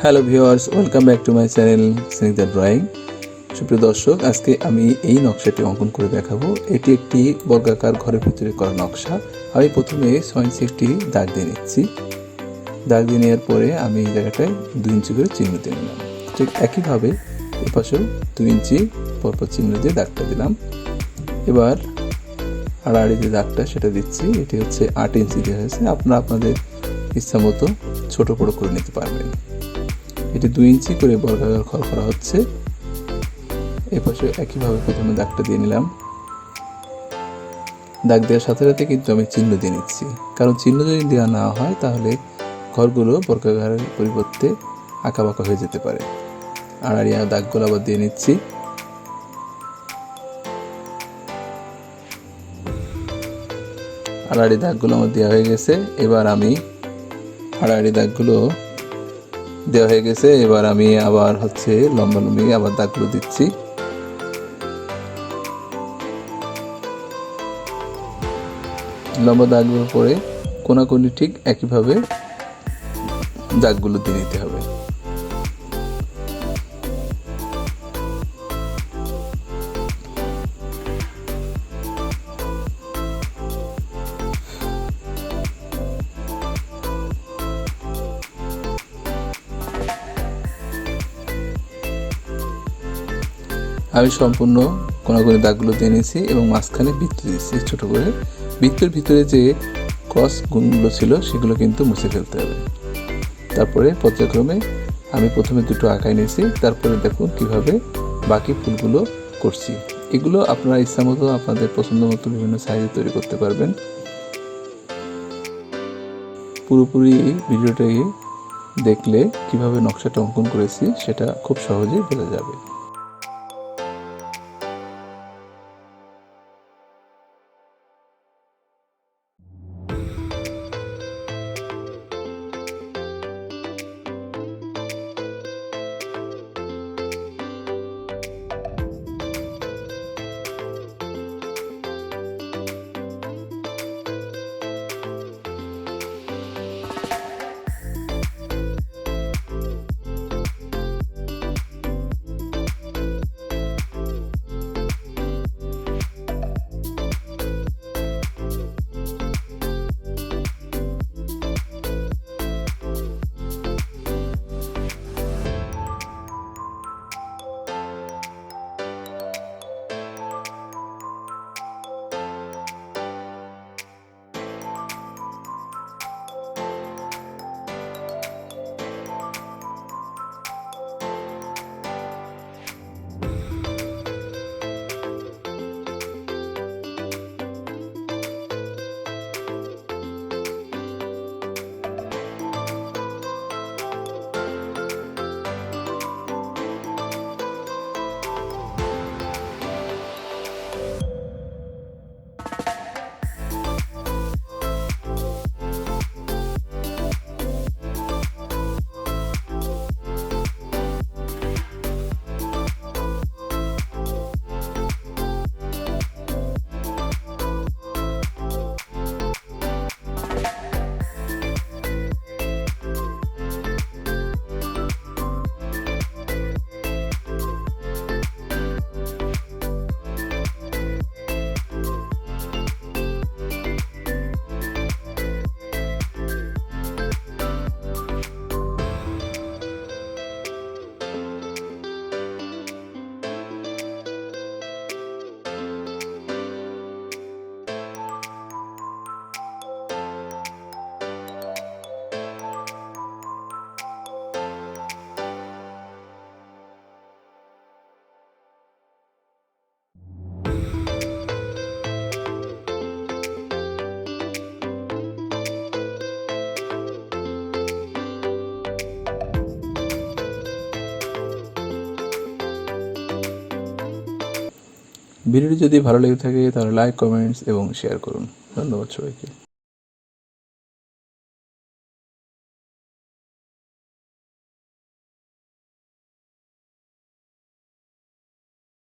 Hello viewers, welcome back to my channel Snigdha drawing. সুপ্রিয় দর্শক, আজকে আমি এই নকশাটি অঙ্কন করে দেখাবো। এটি একটি বর্গাকার ঘরের ভিতরে করা নকশা। আমি প্রথমে 6 ইঞ্চি একটি দাগ দিয়ে নিচ্ছি। দাগ দিয়ে নেওয়ার পরে আমি এই জায়গাটায় 2 ইঞ্চি করে চিহ্ন দিয়ে নিলাম। ঠিক একইভাবে এপাশেও 2 ইঞ্চি পরপর চিহ্ন দিয়ে দাগটা দিলাম। এবার আড়াআড়ি যে দাগটা সেটা দিচ্ছি। এটি হচ্ছে 8 ইঞ্চি দেওয়া হয়েছে। আপনারা আপনাদের ইচ্ছা মতো ছোটো বড়ো করে নিতে পারবেন। এটি 2 ইঞ্চি করে বর্গাকার ঘর করা হচ্ছে। এপাশে একইভাবে প্রথমে দাগটা দিয়ে নিলাম। দাগ দেওয়ার সাথে সাথে কিন্তু আমি চিহ্ন দিয়ে নিচ্ছি, কারণ চিহ্ন যদি দেওয়া না হয় তাহলে ঘরগুলো বর্গাকারের পরিবর্তে আঁকাবাঁকা হয়ে যেতে পারে। আড়াআড়ি দাগগুলো আবার দিয়ে নিচ্ছি। আড়াআড়ি দাগগুলো আমার দেওয়া হয়ে গেছে। এবার আমি আড়াআড়ি দাগগুলো দেওয়া হয়ে গেছে। এবার আমি আবার লম্বালম্বি আবার দাগগুলো দিচ্ছি। লম্বা দাগগুলোর পরে কোনাকুনি ঠিক একইভাবে দাগগুলো দিয়ে নিতে হবে। আমি সম্পূর্ণ কোনাকুনি দাগগুলো দিয়ে নিয়েছি এবং মাঝখানে বৃত্ত দিয়েছি ছোট করে। বৃত্তের ভিতরে যে ক্রস গুণগুলো ছিল সেগুলো কিন্তু মুছে ফেলতে হবে। তারপরে পর্যায়ক্রমে আমি প্রথমে দুটো আঁকায় নিয়েছি, তারপরে দেখুন কিভাবে বাকি ফুলগুলো করছি। এগুলো আপনারা ইচ্ছা মতো আপনাদের পছন্দ মতো বিভিন্ন সাইজে তৈরি করতে পারবেন। পুরোপুরি ভিডিওটা দেখলে কিভাবে নকশাটা অঙ্কন করেছি সেটা খুব সহজেই বোঝা যাবে। ভিডিওটি যদি ভালো লেগে থাকে তাহলে লাইক, কমেন্টস এবং শেয়ার করুন। ধন্যবাদ সবাইকে।